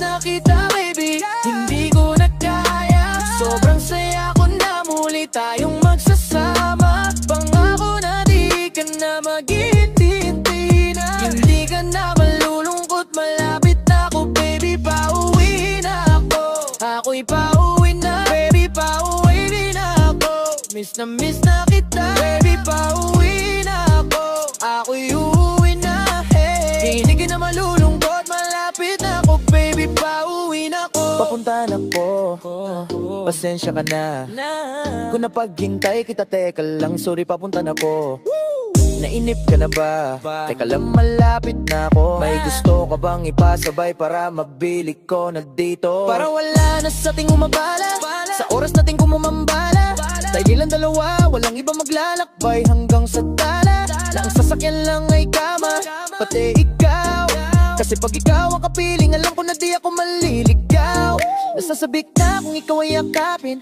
na kita baby, hindi ko na kaya. Sobrang saya ko na muli tayong magsasama. Pangako na di ka na maghihintay na, hindi ka na malulungkot. Malapit na ako baby, pauwi na ako. Ako'y pauwi na baby, pauwi na ako. Miss na kita baby, pauwi na ako. Ako'y uuwi na, hey. Hindi ka na malulungkot, malapit na ako baby, pauwi na ako. Papunta na ako, pasensya ka na kung napaghintay kita, teka lang, sorry, papunta na ako. Nainip ka na ba? Teka lang, malapit na ako. May gusto ka bang ipasabay para mabili ko na dito? Para wala na sa ating umabala, sa oras nating kumumambala. Tayo lang dalawa, walang iba maglalakbay hanggang sa tala. Na ang sasakyan lang ay kama, pati ikaw. Kasi pag ikaw ang kapiling, alam ko na di ako maliligaw. Nasasabik na kung ikaw ay yakapin.